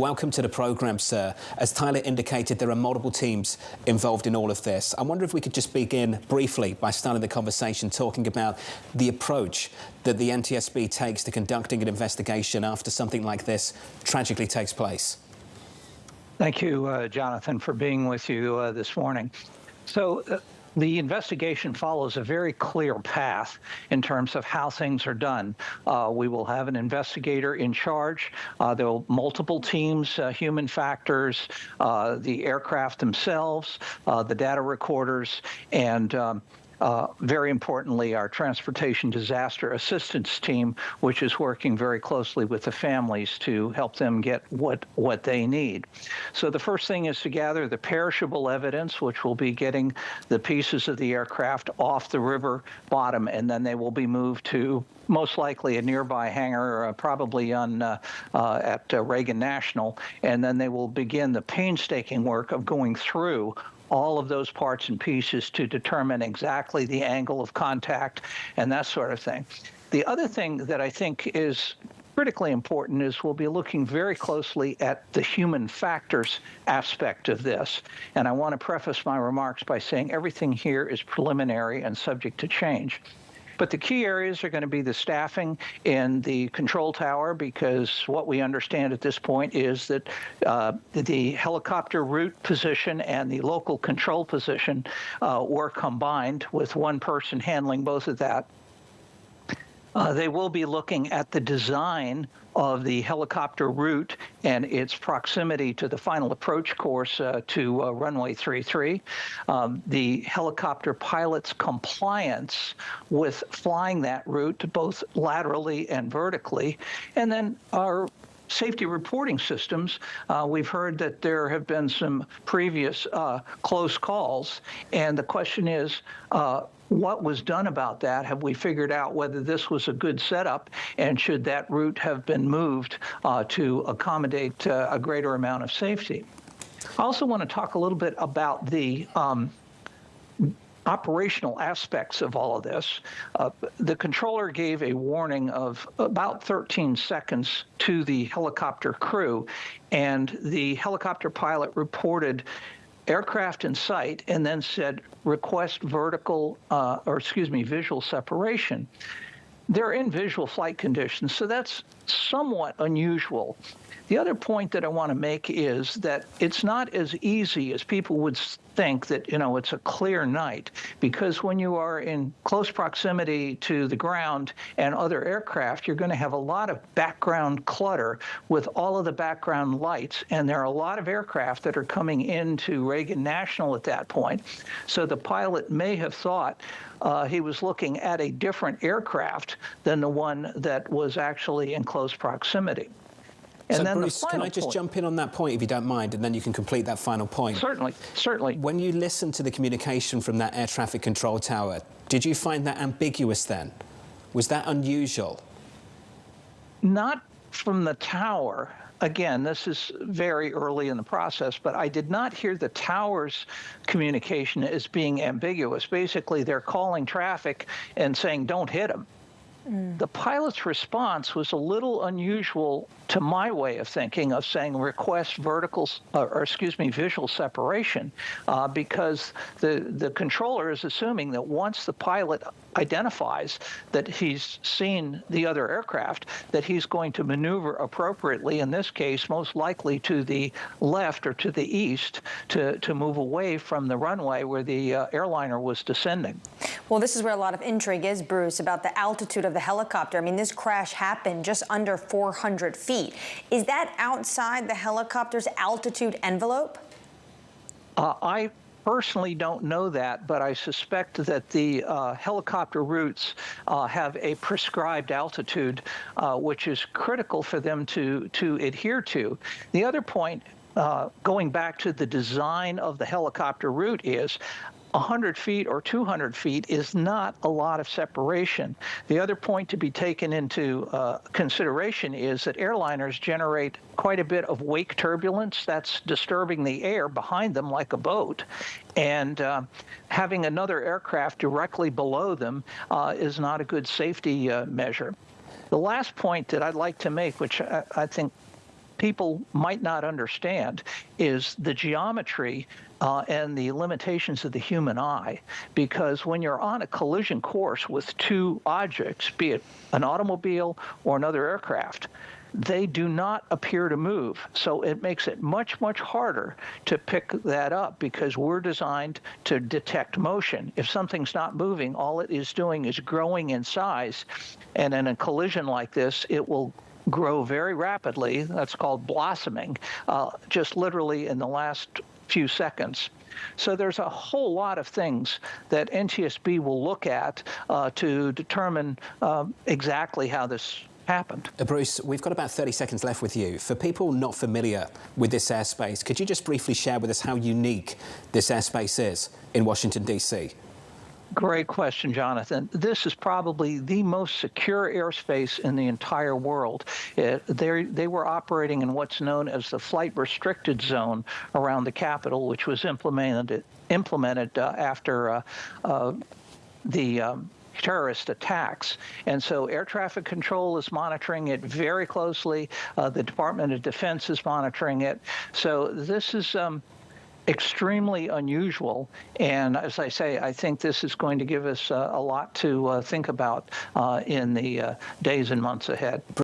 Welcome to the program, sir. As Tyler indicated, there are multiple teams involved in all of this. I wonder if we could just begin briefly by starting the conversation talking about the approach that the NTSB takes to conducting an investigation after something like this tragically takes place. Thank you, Jonathan, for being with you this morning. The investigation follows a very clear path in terms of how things are done. We will have an investigator in charge. There will be multiple teams, human factors, the aircraft themselves, the data recorders, and very importantly, our transportation disaster assistance team, which is working very closely with the families to help them get what they need. So the first thing is to gather the perishable evidence, which will be getting the pieces of the aircraft off the river bottom, and then they will be moved to most likely a nearby hangar, probably at Reagan National, and then they will begin the painstaking work of going through all of those parts and pieces to determine exactly the angle of contact and that sort of thing. The other thing that I think is critically important is we'll be looking very closely at the human factors aspect of this. And I want to preface my remarks by saying everything here is preliminary and subject to change. But the key areas are going to be the staffing in the control tower, because what we understand at this point is that the helicopter route position and the local control position were combined, with one person handling both of that. They will be looking at the design of the helicopter route and its proximity to the final approach course to runway 33, the helicopter pilot's compliance with flying that route both laterally and vertically, and then our safety reporting systems. We've heard that there have been some previous close calls, and the question is, what was done about that? Have we figured out whether this was a good setup, and should that route have been moved to accommodate a greater amount of safety? I also want to talk a little bit about the operational aspects of all of this. The controller gave a warning of about 13 seconds to the helicopter crew, and the helicopter pilot reported aircraft in sight and then said, request visual separation. They're in visual flight conditions, so that's somewhat unusual. The other point that I want to make is that it's not as easy as people would think that, it's a clear night, because when you are in close proximity to the ground and other aircraft, you're going to have a lot of background clutter with all of the background lights, and there are a lot of aircraft that are coming into Reagan National at that point. So the pilot may have thought he was looking at a different aircraft than the one that was actually in close proximity. And so, then Bruce, can I just jump in on that point, if you don't mind, and then you can complete that final point? Certainly. When you listened to the communication from that air traffic control tower, did you find that ambiguous then? Was that unusual? Not from the tower. Again, this is very early in the process, but I did not hear the tower's communication as being ambiguous. Basically, they're calling traffic and saying, don't hit them. The pilot's response was a little unusual to my way of thinking, of saying request visual separation, because the controller is assuming that once the pilot identifies that he's seen the other aircraft, that he's going to maneuver appropriately, in this case, most likely to the left or to the east, to move away from the runway where the airliner was descending. Well, this is where a lot of intrigue is, Bruce, about the altitude of the helicopter. I mean, this crash happened just under 400 feet. Is that outside the helicopter's altitude envelope? I personally don't know that, but I suspect that the helicopter routes have a prescribed altitude, which is critical for them to adhere to. The other point, going back to the design of the helicopter route, is 100 feet or 200 feet is not a lot of separation. The other point to be taken into consideration is that airliners generate quite a bit of wake turbulence that's disturbing the air behind them like a boat. And having another aircraft directly below them is not a good safety measure. The last point that I'd like to make, which I think people might not understand is the geometry and the limitations of the human eye, because when you're on a collision course with two objects, be it an automobile or another aircraft, they do not appear to move. So it makes it much, much harder to pick that up because we're designed to detect motion. If something's not moving, all it is doing is growing in size. And in a collision like this, it will grow very rapidly. That's called blossoming, just literally in the last few seconds. So there's a whole lot of things that NTSB will look at to determine exactly how this happened. Bruce, we've got about 30 seconds left with you. For people not familiar with this airspace, could you just briefly share with us how unique this airspace is in Washington, D.C.? Great question, Jonathan. This is probably the most secure airspace in the entire world. They were operating in what's known as the flight restricted zone around the Capitol, which was implemented after the terrorist attacks. And so air traffic control is monitoring it very closely. The Department of Defense is monitoring it. So this is extremely unusual. And as I say, I think this is going to give us a lot to think about in the days and months ahead.